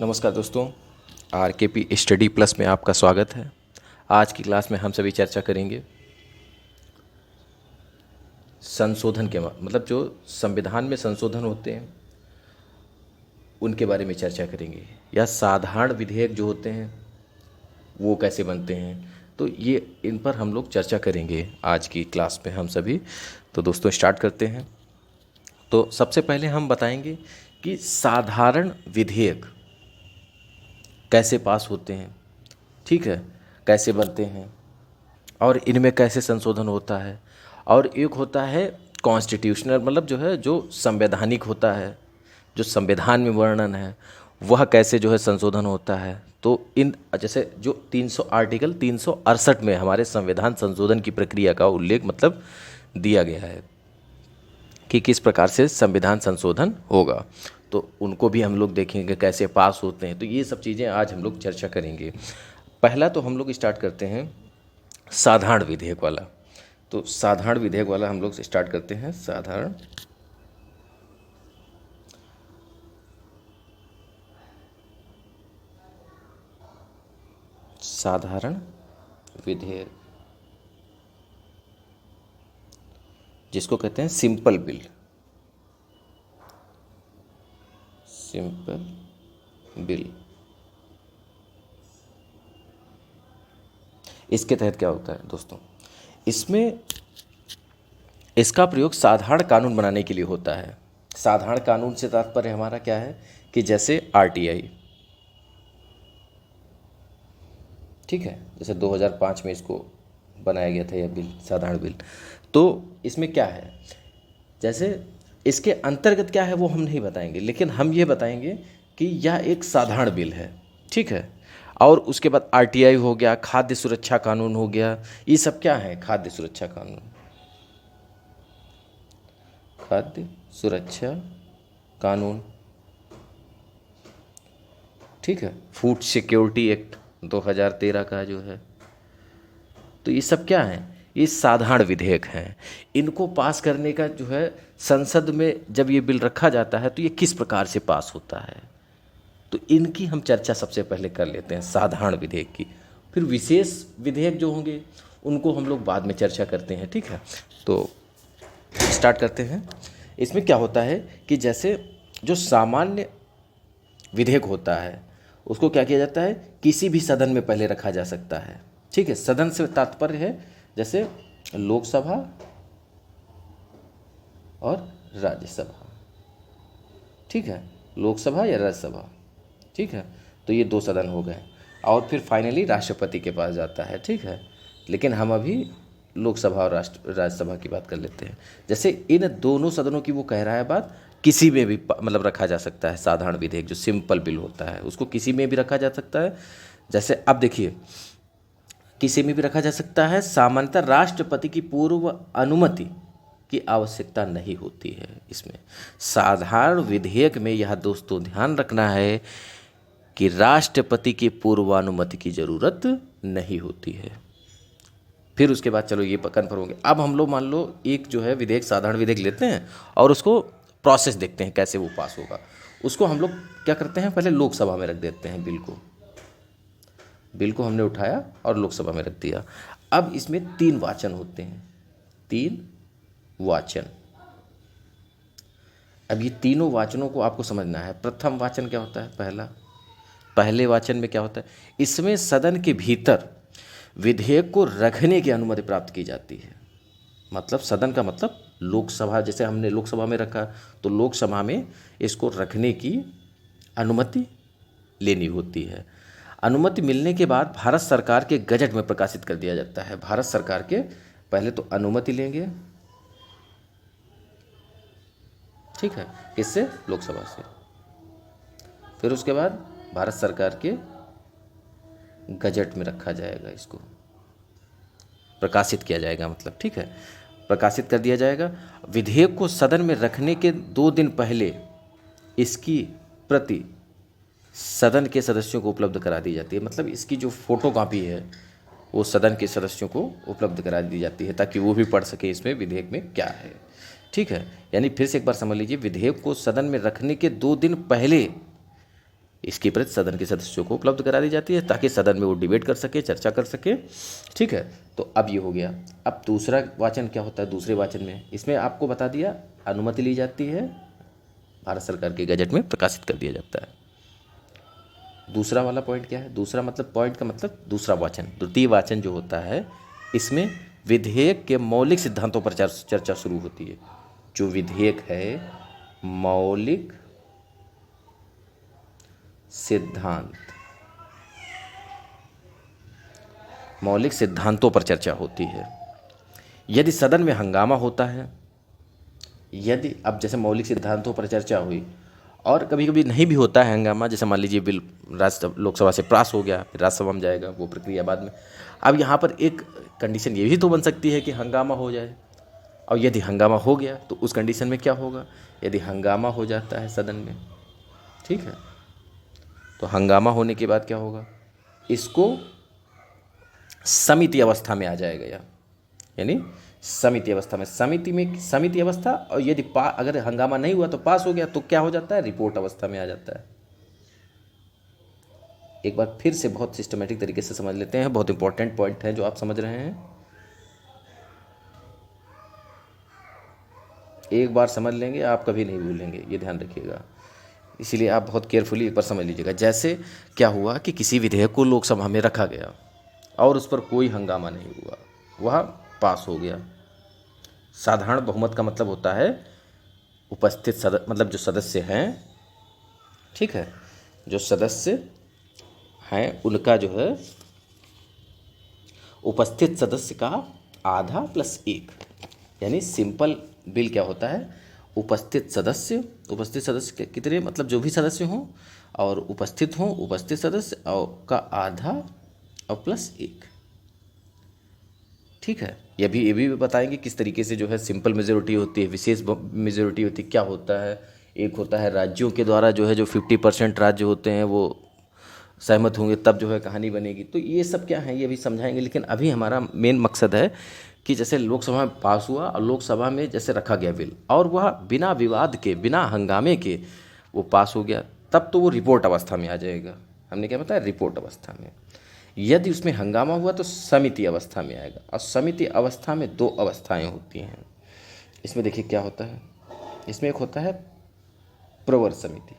नमस्कार दोस्तों, आरकेपी study plus में आपका स्वागत है। आज की क्लास में हम सभी चर्चा करेंगे संशोधन के मतलब जो संविधान में संशोधन होते हैं उनके बारे में चर्चा करेंगे, या साधारण विधेयक जो होते हैं वो कैसे बनते हैं। तो ये इन पर हम लोग चर्चा करेंगे आज की क्लास में हम सभी। तो दोस्तों स्टार्ट करते हैं। तो सबसे पहले हम बताएंगे कि साधारण विधेयक कैसे पास होते हैं, ठीक है, कैसे बनते हैं और इनमें कैसे संशोधन होता है। और एक होता है कॉन्स्टिट्यूशनल, मतलब जो है जो संवैधानिक होता है, जो संविधान में वर्णन है वह कैसे जो है संशोधन होता है। तो इन जैसे जो 300 आर्टिकल 368 में हमारे संविधान संशोधन की प्रक्रिया का उल्लेख मतलब दिया गया है कि किस प्रकार से संविधान संशोधन होगा। तो उनको भी हम लोग देखेंगे कैसे पास होते हैं। तो ये सब चीज़ें आज हम लोग चर्चा करेंगे। पहला तो हम लोग स्टार्ट करते हैं साधारण विधेयक वाला। तो साधारण विधेयक वाला हम लोग स्टार्ट करते हैं। साधारण विधेयक, जिसको कहते हैं सिंपल बिल। सिंपल बिल, इसके तहत क्या होता है दोस्तों, इसमें इसका प्रयोग साधारण कानून बनाने के लिए होता है। साधारण कानून से तात्पर्य हमारा क्या है कि जैसे आरटीआई, ठीक है, जैसे 2005 में इसको बनाया गया था यह बिल, साधारण बिल। तो इसमें क्या है, जैसे इसके अंतर्गत क्या है वो हम नहीं बताएंगे, लेकिन हम ये बताएंगे कि यह एक साधारण बिल है, ठीक है। और उसके बाद आरटीआई हो गया, खाद्य सुरक्षा कानून हो गया, ये सब क्या है, खाद्य सुरक्षा कानून, खाद्य सुरक्षा कानून, ठीक है। फूड सिक्योरिटी एक्ट 2013 का जो है। तो ये सब क्या है, ये साधारण विधेयक हैं। इनको पास करने का जो है संसद में जब ये बिल रखा जाता है तो ये किस प्रकार से पास होता है, तो इनकी हम चर्चा सबसे पहले कर लेते हैं, साधारण विधेयक की। फिर विशेष विधेयक जो होंगे उनको हम लोग बाद में चर्चा करते हैं, ठीक है। तो स्टार्ट करते हैं। इसमें क्या होता है कि जैसे जो सामान्य विधेयक होता है उसको क्या किया जाता है, किसी भी सदन में पहले रखा जा सकता है, ठीक है। सदन से तात्पर्य है जैसे लोकसभा और राज्यसभा, ठीक है, लोकसभा या राज्यसभा, ठीक है। तो ये दो सदन हो गए और फिर फाइनली राष्ट्रपति के पास जाता है, ठीक है। लेकिन हम अभी लोकसभा और राज्यसभा की बात कर लेते हैं। जैसे इन दोनों सदनों की वो कह रहा है बात, किसी में भी मतलब रखा जा सकता है। साधारण विधेयक जो सिंपल बिल होता है उसको किसी में भी रखा जा सकता है। जैसे अब देखिए, किसी में भी रखा जा सकता है। सामान्यतः राष्ट्रपति की पूर्व अनुमति की आवश्यकता नहीं होती है इसमें। साधारण विधेयक में यह दोस्तों ध्यान रखना है कि राष्ट्रपति की पूर्वानुमति की जरूरत नहीं होती है। फिर उसके बाद चलो ये कन्फर्म हो गया। अब हम लोग मान लो एक जो है विधेयक, साधारण विधेयक लेते हैं और उसको प्रोसेस देखते हैं कैसे वो पास होगा। उसको हम लोग क्या करते हैं, पहले लोकसभा में रख देते हैं बिल को हमने उठाया और लोकसभा में रख दिया। अब इसमें 3 वाचन होते हैं, 3 वाचन। अब ये तीनों वाचनों को आपको समझना है। प्रथम वाचन क्या होता है, पहले वाचन में क्या होता है, इसमें सदन के भीतर विधेयक को रखने की अनुमति प्राप्त की जाती है। मतलब सदन का मतलब लोकसभा, जैसे हमने लोकसभा में रखा तो लोकसभा में इसको रखने की अनुमति लेनी होती है। अनुमति मिलने के बाद भारत सरकार के गजट में प्रकाशित कर दिया जाता है। भारत सरकार के पहले तो अनुमति लेंगे, ठीक है, किससे, लोकसभा से। फिर उसके बाद भारत सरकार के गजट में रखा जाएगा, इसको प्रकाशित किया जाएगा, मतलब ठीक है, प्रकाशित कर दिया जाएगा। विधेयक को सदन में रखने के 2 दिन पहले इसकी प्रति सदन के सदस्यों को उपलब्ध करा दी जाती है। मतलब इसकी जो फोटोकॉपी है वो सदन के सदस्यों को उपलब्ध करा दी जाती है ताकि वो भी पढ़ सके इसमें विधेयक में क्या है, ठीक है। यानी फिर से एक बार समझ लीजिए, विधेयक को सदन में रखने के 2 दिन पहले इसकी प्रति सदन के सदस्यों को उपलब्ध करा दी जाती है ताकि सदन में वो डिबेट कर सके, चर्चा कर सके। ठीक है, तो अब ये हो गया। अब दूसरा वाचन क्या होता है? दूसरे वाचन में इसमें आपको बता दिया, अनुमति ली जाती है, भारत सरकार के गजट में प्रकाशित कर दिया जाता है। दूसरा वाला पॉइंट क्या है? दूसरा मतलब पॉइंट का मतलब दूसरा वाचन, द्वितीय वाचन जो होता है, इसमें विधेयक के मौलिक सिद्धांतों पर चर्चा शुरू होती है। जो विधेयक है मौलिक सिद्धांत, मौलिक सिद्धांतों पर चर्चा होती है। यदि सदन में हंगामा होता है, यदि अब जैसे मौलिक सिद्धांतों पर चर्चा हुई और कभी कभी नहीं भी होता है हंगामा, जैसे मान लीजिए बिल लोकसभा से पास हो गया, फिर राज्यसभा में जाएगा, वो प्रक्रिया बाद में। अब यहाँ पर एक कंडीशन ये भी तो बन सकती है कि हंगामा हो जाए, और यदि हंगामा हो गया तो उस कंडीशन में क्या होगा? यदि हंगामा हो जाता है सदन में, ठीक है, तो हंगामा होने के बाद क्या होगा? इसको समिति अवस्था में आ जाएगा, यानी समिति अवस्था में, समिति अवस्था। और यदि अगर हंगामा नहीं हुआ तो पास हो गया तो क्या हो जाता है? रिपोर्ट अवस्था में आ जाता है। एक बार फिर से बहुत सिस्टमेटिक तरीके से समझ लेते हैं, बहुत इंपॉर्टेंट पॉइंट है जो आप समझ रहे हैं। एक बार समझ लेंगे आप कभी नहीं भूलेंगे, ये ध्यान रखिएगा। इसीलिए आप बहुत केयरफुली एक बार समझ लीजिएगा। जैसे क्या हुआ कि किसी विधेयक को लोकसभा में रखा गया और उस पर कोई हंगामा नहीं हुआ, वह पास हो गया। साधारण बहुमत का मतलब होता है उपस्थित मतलब जो सदस्य हैं, ठीक है, जो सदस्य हैं उनका जो है उपस्थित सदस्य का आधा प्लस एक, यानी सिंपल बिल क्या होता है? उपस्थित सदस्य कितने, मतलब जो भी सदस्य हों और उपस्थित हों, उपस्थित सदस्य और का आधा और प्लस एक। ठीक है, ये भी बताएंगे किस तरीके से जो है सिंपल मेजोरिटी होती है, विशेष मेजोरिटी होती है, क्या होता है। एक होता है राज्यों के द्वारा जो है, जो 50% राज्य होते हैं वो सहमत होंगे तब जो है कहानी बनेगी। तो ये सब क्या है ये भी समझाएंगे, लेकिन अभी हमारा मेन मकसद है कि जैसे लोकसभा में पास हुआ और लोकसभा में जैसे रखा गया बिल और वह बिना विवाद के, बिना हंगामे के वो पास हो गया, तब तो वो रिपोर्ट अवस्था में आ जाएगा। हमने क्या बताया? रिपोर्ट अवस्था में। यदि उसमें हंगामा हुआ तो समिति अवस्था में आएगा, और समिति अवस्था में दो अवस्थाएं होती हैं। इसमें देखिए क्या होता है, इसमें एक होता है प्रवर समिति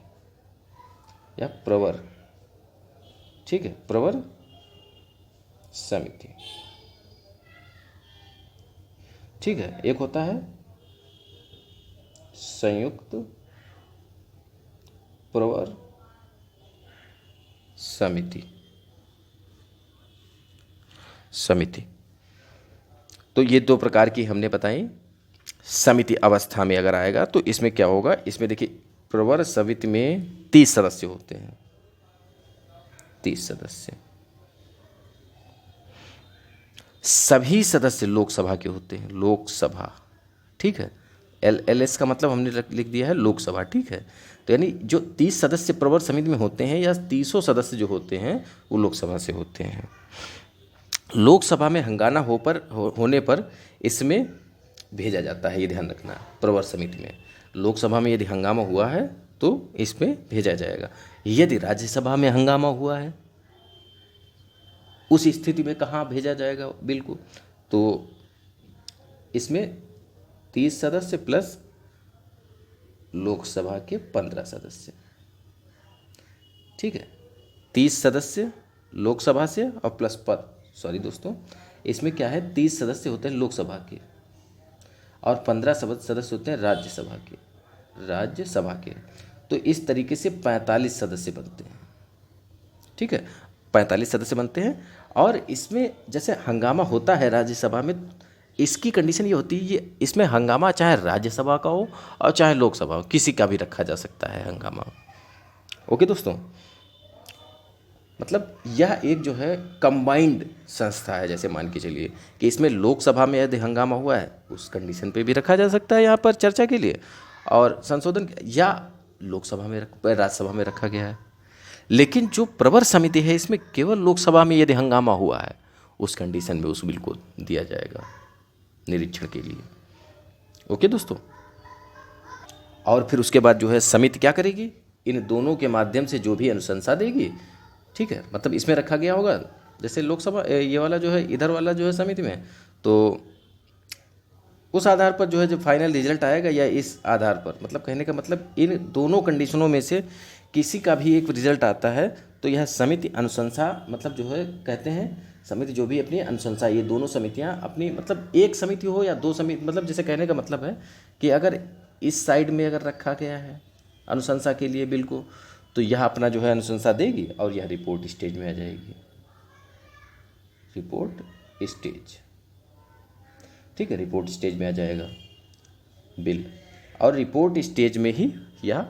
या प्रवर, ठीक है, प्रवर समिति, ठीक है। एक होता है संयुक्त प्रवर समिति, तो ये दो प्रकार की हमने बताई। समिति अवस्था में अगर आएगा तो इसमें क्या होगा? इसमें देखिए प्रवर समिति में 30 सदस्य होते हैं, 30 सदस्य, सभी सदस्य लोकसभा के होते हैं, लोकसभा, ठीक है। LS का मतलब हमने लिख दिया है लोकसभा, ठीक है। तो यानी जो 30 सदस्य प्रवर समिति में होते हैं या 30 सदस्य जो होते हैं वो लोकसभा से होते हैं। लोकसभा में हंगामा होने पर इसमें भेजा जाता है, ये ध्यान रखना। प्रवर समिति में लोकसभा में यदि हंगामा हुआ है तो इसमें भेजा जाएगा। यदि राज्यसभा में हंगामा हुआ है उस स्थिति में कहाँ भेजा जाएगा बिल को? तो इसमें 30 सदस्य प्लस लोकसभा के 15 सदस्य, ठीक है। 30 सदस्य लोकसभा से और प्लस दोस्तों इसमें क्या है, 30 सदस्य होते हैं लोकसभा के और 15 सदस्य होते हैं राज्यसभा के। तो इस तरीके से 45 सदस्य बनते हैं, ठीक है, 45 सदस्य बनते हैं। और इसमें जैसे हंगामा होता है राज्यसभा में, इसकी कंडीशन ये होती है, ये इसमें हंगामा चाहे राज्यसभा का हो और चाहे लोकसभा हो, किसी का भी रखा जा सकता है हंगामा। ओके दोस्तों, मतलब यह एक जो है कंबाइंड संस्था है। जैसे मान के चलिए कि इसमें लोकसभा में यदि हंगामा हुआ है उस कंडीशन पे भी रखा जा सकता है यहाँ पर चर्चा के लिए, और संशोधन या लोकसभा में राज्यसभा में रखा गया है। लेकिन जो प्रवर समिति है इसमें केवल लोकसभा में यदि हंगामा हुआ है उस कंडीशन में उस बिल को दिया जाएगा निरीक्षण के लिए। ओके दोस्तों, और फिर उसके बाद जो है समिति क्या करेगी? इन दोनों के माध्यम से जो भी अनुशंसा देगी, ठीक है, मतलब इसमें रखा गया होगा जैसे लोकसभा ये वाला जो है इधर वाला जो है समिति में, तो उस आधार पर जो है जो फाइनल रिजल्ट आएगा या इस आधार पर, मतलब कहने का मतलब इन दोनों कंडीशनों में से किसी का भी एक रिजल्ट आता है तो यह समिति अनुशंसा, मतलब जो है कहते हैं समिति जो भी अपनी अनुशंसा, ये दोनों समितियां अपनी, मतलब एक समिति हो या दो समिति, मतलब जैसे कहने का मतलब है कि अगर इस साइड में अगर रखा गया है अनुशंसा के लिए बिल को, तो यह अपना जो है अनुशंसा देगी और यह रिपोर्ट स्टेज में आ जाएगी, रिपोर्ट स्टेज, ठीक है, रिपोर्ट स्टेज में आ जाएगा बिल, और रिपोर्ट स्टेज में ही यह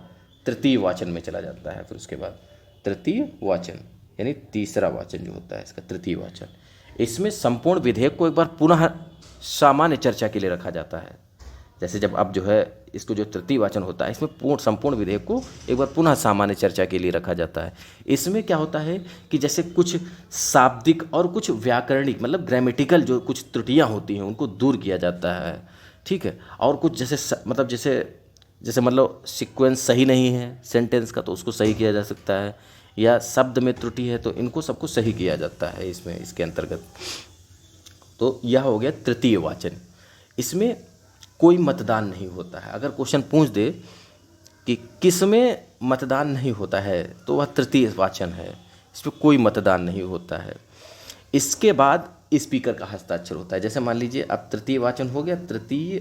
तृतीय वाचन में चला जाता है। फिर उसके बाद तृतीय वाचन यानी तीसरा वाचन जो होता है इसका तृतीय वाचन, इसमें संपूर्ण विधेयक को एक बार पुनः सामान्य चर्चा के लिए रखा जाता है। जैसे जब अब जो है इसको जो तृतीय वाचन होता है इसमें संपूर्ण विधेयक को एक बार पुनः सामान्य चर्चा के लिए रखा जाता है। इसमें क्या होता है कि जैसे कुछ शाब्दिक और कुछ व्याकरणिक, मतलब ग्रामेटिकल जो कुछ त्रुटियां होती हैं उनको दूर किया जाता है, ठीक है, और कुछ जैसे मतलब जैसे मतलब सीक्वेंस सही नहीं है सेंटेंस का तो उसको सही किया जा सकता है, या शब्द में त्रुटि है तो इनको सबको सही किया जाता है इसमें, इसके अंतर्गत। तो यह हो गया तृतीय वाचन। इसमें कोई मतदान नहीं होता है। अगर क्वेश्चन पूछ दे कि किस में मतदान नहीं होता है तो वह तृतीय वाचन है, इसमें कोई मतदान नहीं होता है। इसके बाद स्पीकर का हस्ताक्षर होता है। जैसे मान लीजिए अब तृतीय वाचन हो गया, तृतीय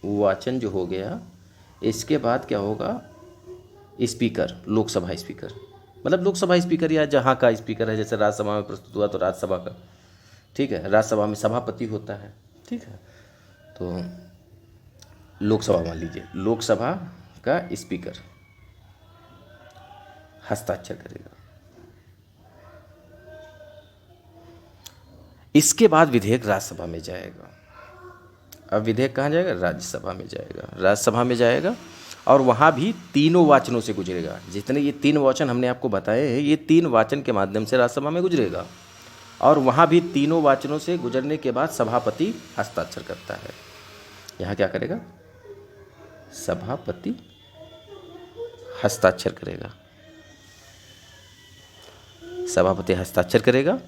वाचन जो हो गया, इसके बाद क्या होगा, स्पीकर, लोकसभा स्पीकर, मतलब लोकसभा स्पीकर या जहाँ का स्पीकर है, जैसे राज्यसभा में प्रस्तुत हुआ तो राज्यसभा का, ठीक है, राज्यसभा में सभापति होता है, ठीक है, तो लोकसभा मान लीजिए, लोकसभा का स्पीकर हस्ताक्षर करेगा। इसके बाद विधेयक राज्यसभा में जाएगा। अब विधेयक कहाँ जाएगा, राज्यसभा में जाएगा, राज्यसभा में जाएगा और वहाँ भी तीनों वाचनों से गुजरेगा। जितने ये तीन वाचन हमने आपको बताए हैं, ये तीन वाचन के माध्यम से राज्यसभा में गुजरेगा और वहाँ भी तीनों वाचनों से गुजरने के बाद सभापति हस्ताक्षर करता है। यहाँ क्या करेगा, सभापति हस्ताक्षर करेगा, सभापति हस्ताक्षर करेगा।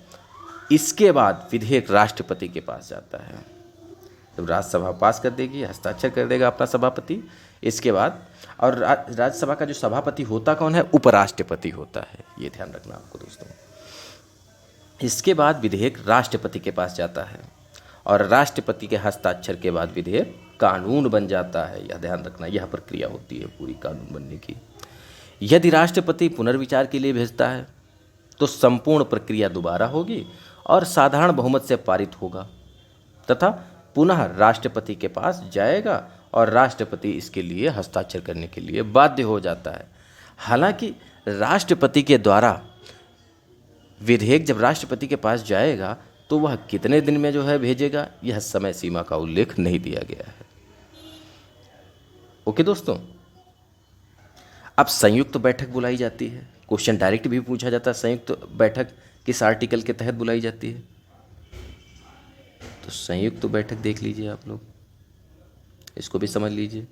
इसके बाद विधेयक राष्ट्रपति के पास जाता है। जब राज्यसभा पास कर देगी, हस्ताक्षर कर देगा अपना सभापति, इसके बाद, और राज्यसभा का जो सभापति होता कौन है, उपराष्ट्रपति होता है, ये ध्यान रखना आपको दोस्तों। इसके बाद विधेयक राष्ट्रपति के पास जाता है और राष्ट्रपति के हस्ताक्षर के बाद विधेयक कानून बन जाता है। यह ध्यान रखना, यह प्रक्रिया होती है पूरी कानून बनने की। यदि राष्ट्रपति पुनर्विचार के लिए भेजता है तो संपूर्ण प्रक्रिया दोबारा होगी और साधारण बहुमत से पारित होगा तथा पुनः राष्ट्रपति के पास जाएगा और राष्ट्रपति इसके लिए हस्ताक्षर करने के लिए बाध्य हो जाता है। हालांकि राष्ट्रपति के द्वारा विधेयक जब राष्ट्रपति के पास जाएगा तो वह कितने दिन में जो है भेजेगा, यह समय सीमा का उल्लेख नहीं दिया गया है। ओके दोस्तों, अब संयुक्त बैठक बुलाई जाती है। क्वेश्चन डायरेक्ट भी पूछा जाता है, संयुक्त बैठक किस आर्टिकल के तहत बुलाई जाती है, तो संयुक्त बैठक देख लीजिए आप लोग, इसको भी समझ लीजिए।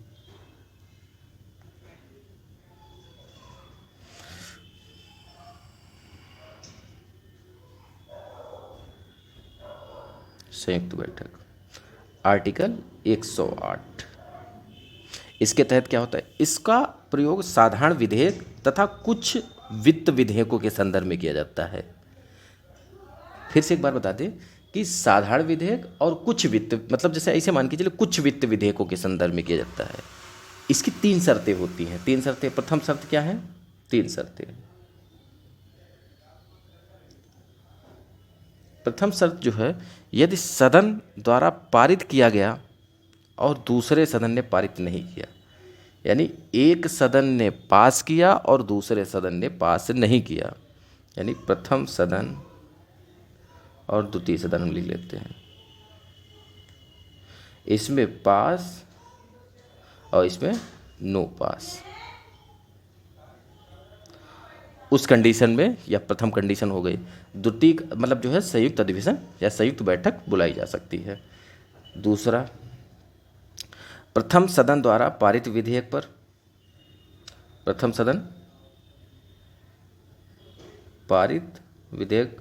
संयुक्त बैठक आर्टिकल 108, इसके तहत क्या होता है, इसका प्रयोग साधारण विधेयक तथा कुछ वित्त विधेयकों के संदर्भ में किया जाता है। फिर से एक बार बता दें कि साधारण विधेयक और कुछ वित्त, मतलब जैसे ऐसे मान के चलिए कुछ वित्त विधेयकों के संदर्भ में किया जाता है। इसकी तीन शर्तें होती हैं, तीन शर्तें। प्रथम शर्त क्या है, तीन शर्तें। प्रथम शर्त जो है, यदि सदन द्वारा पारित किया गया और दूसरे सदन ने पारित नहीं किया, यानी एक सदन ने पास किया और दूसरे सदन ने पास नहीं किया, यानी प्रथम सदन और द्वितीय सदन हम लिख लेते हैं, इसमें पास और इसमें नो पास, उस कंडीशन में यह प्रथम कंडीशन हो गई। द्वितीय मतलब जो है संयुक्त अधिवेशन या संयुक्त बैठक बुलाई जा सकती है। दूसरा, प्रथम सदन द्वारा पारित विधेयक पर प्रथम सदन पारित विधेयक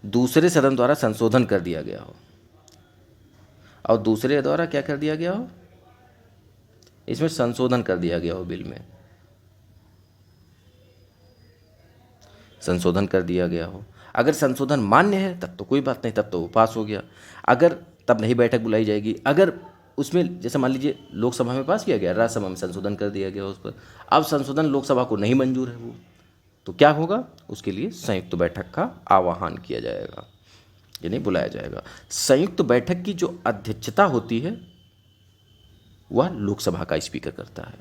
दूसरे सदन द्वारा संशोधन कर दिया गया हो, और दूसरे द्वारा क्या कर दिया गया हो, इसमें संशोधन कर दिया गया हो, बिल में संशोधन कर दिया गया हो। अगर संशोधन मान्य है तब तो कोई बात नहीं, तब तो वो पास हो गया। अगर तब नहीं बैठक बुलाई जाएगी। अगर उसमें जैसे मान लीजिए लोकसभा में पास किया गया, राज्यसभा में संशोधन कर दिया गया उस पर, अब संशोधन लोकसभा को नहीं मंजूर है वो, तो क्या होगा, उसके लिए संयुक्त बैठक का आह्वान किया जाएगा, यानी बुलाया जाएगा। संयुक्त बैठक की जो अध्यक्षता होती है वह लोकसभा का स्पीकर करता है,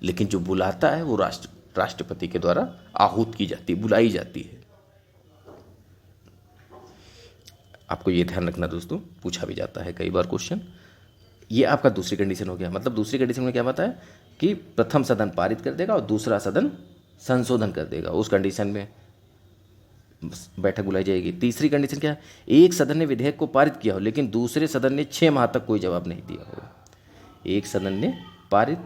लेकिन जो बुलाता है वो राष्ट्रपति के द्वारा आहूत की जाती, बुलाई जाती है। आपको ये ध्यान रखना दोस्तों, पूछा भी जाता है कई बार क्वेश्चन। ये आपका दूसरी कंडीशन हो गया। मतलब दूसरी कंडीशन में क्या बताया कि प्रथम सदन पारित कर देगा और दूसरा सदन संशोधन कर देगा, उस कंडीशन में बैठक बुलाई जाएगी। तीसरी कंडीशन क्या है, एक सदन ने विधेयक को पारित किया हो लेकिन दूसरे सदन ने 6 माह तक कोई जवाब नहीं दिया हो। एक सदन ने पारित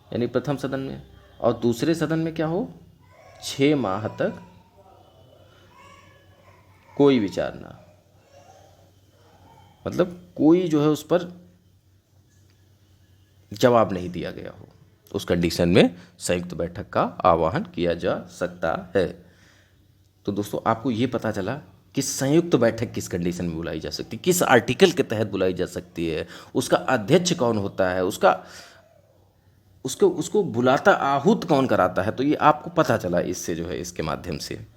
यानी प्रथम सदन में, और दूसरे सदन में क्या हो, 6 माह तक कोई विचार ना, मतलब कोई जो है उस पर जवाब नहीं दिया गया हो, उस कंडीशन में संयुक्त बैठक का आह्वान किया जा सकता है। तो दोस्तों आपको ये पता चला कि संयुक्त बैठक किस कंडीशन में बुलाई जा सकती है, किस आर्टिकल के तहत बुलाई जा सकती है, उसका अध्यक्ष कौन होता है, उसको बुलाता आहूत कौन कराता है, तो ये आपको पता चला इससे जो है, इसके माध्यम से।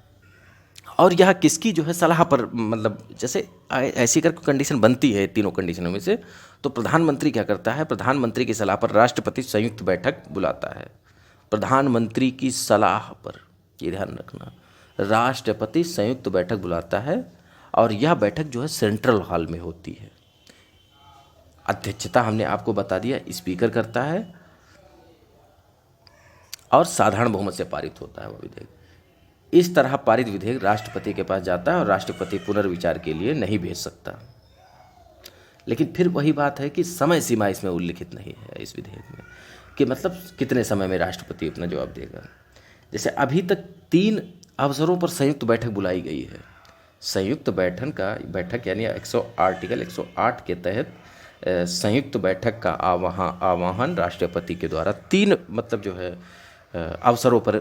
और यह किसकी जो है सलाह पर, मतलब जैसे ऐसी कर कंडीशन बनती है तीनों कंडीशनों में से, तो प्रधानमंत्री क्या करता है, प्रधानमंत्री की सलाह पर राष्ट्रपति संयुक्त बैठक बुलाता है। प्रधानमंत्री की सलाह पर, ये ध्यान रखना, राष्ट्रपति संयुक्त बैठक बुलाता है, और यह बैठक जो है सेंट्रल हॉल में होती है। अध्यक्षता हमने आपको बता दिया स्पीकर करता है, और साधारण बहुमत से पारित होता है वह विधेयक। इस तरह पारित विधेयक राष्ट्रपति के पास जाता है और राष्ट्रपति पुनर्विचार के लिए नहीं भेज सकता। लेकिन फिर वही बात है कि समय सीमा इसमें उल्लिखित नहीं है इस विधेयक में, कि मतलब कितने समय में राष्ट्रपति अपना जवाब देगा। जैसे अभी तक 3 अवसरों पर संयुक्त बैठक बुलाई गई है। संयुक्त बैठक यानी आर्टिकल 108 के तहत संयुक्त बैठक का आह्वान राष्ट्रपति के द्वारा 3 मतलब जो है अवसरों पर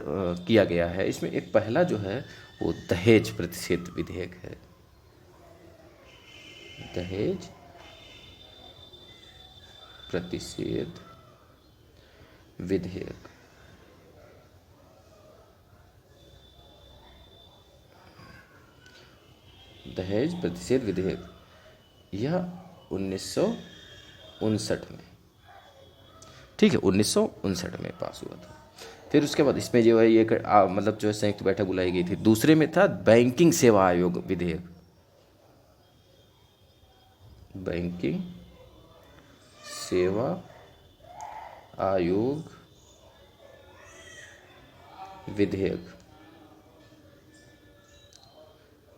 किया गया है। इसमें एक पहला जो है वो दहेज प्रतिषेध विधेयक है। दहेज प्रतिषेध विधेयक, दहेज प्रतिषेध विधेयक, यह 1959 में, ठीक है, 1959 में पास हुआ था। फिर उसके बाद इसमें जो है ये मतलब जो है संयुक्त बैठक बुलाई गई थी। दूसरे में था बैंकिंग सेवा आयोग विधेयक, बैंकिंग सेवा आयोग विधेयक।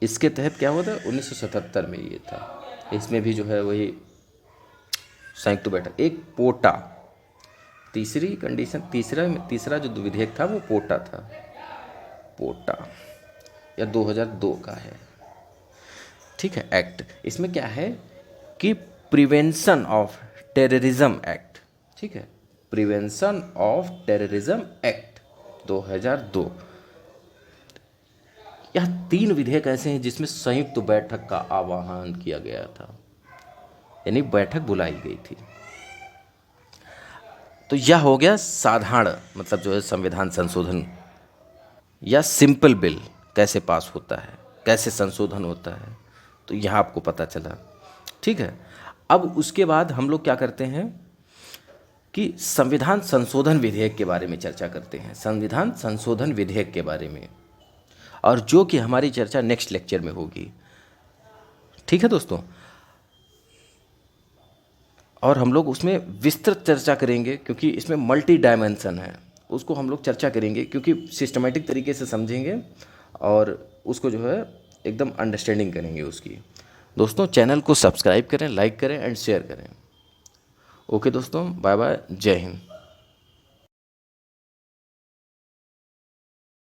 इसके तहत क्या हुआ था, 1977 में ये था। इसमें भी जो है वही संयुक्त बैठक, एक पोटा, तीसरी कंडीशन, तीसरा जो विधेयक था वो पोटा था, पोटा या 2002 का है, ठीक है, एक्ट। इसमें क्या है कि प्रिवेंशन ऑफ टेररिज्म एक्ट, ठीक है, प्रिवेंशन ऑफ टेररिज्म एक्ट 2002। यह 3 विधेयक ऐसे हैं जिसमें संयुक्त बैठक का आह्वान किया गया था, यानी बैठक बुलाई गई थी। तो यह हो गया साधारण, मतलब जो है संविधान संशोधन या सिंपल बिल कैसे पास होता है, कैसे संशोधन होता है, तो यह आपको पता चला, ठीक है। अब उसके बाद हम लोग क्या करते हैं कि संविधान संशोधन विधेयक के बारे में चर्चा करते हैं, संविधान संशोधन विधेयक के बारे में, और जो कि हमारी चर्चा नेक्स्ट लेक्चर में होगी, ठीक है दोस्तों। और हम लोग उसमें विस्तृत चर्चा करेंगे, क्योंकि इसमें मल्टी डायमेंशन है, उसको हम लोग चर्चा करेंगे, क्योंकि सिस्टमेटिक तरीके से समझेंगे और उसको जो है एकदम अंडरस्टैंडिंग करेंगे उसकी। दोस्तों चैनल को सब्सक्राइब करें, लाइक करें एंड शेयर करें। ओके दोस्तों, बाय बाय, जय हिंद।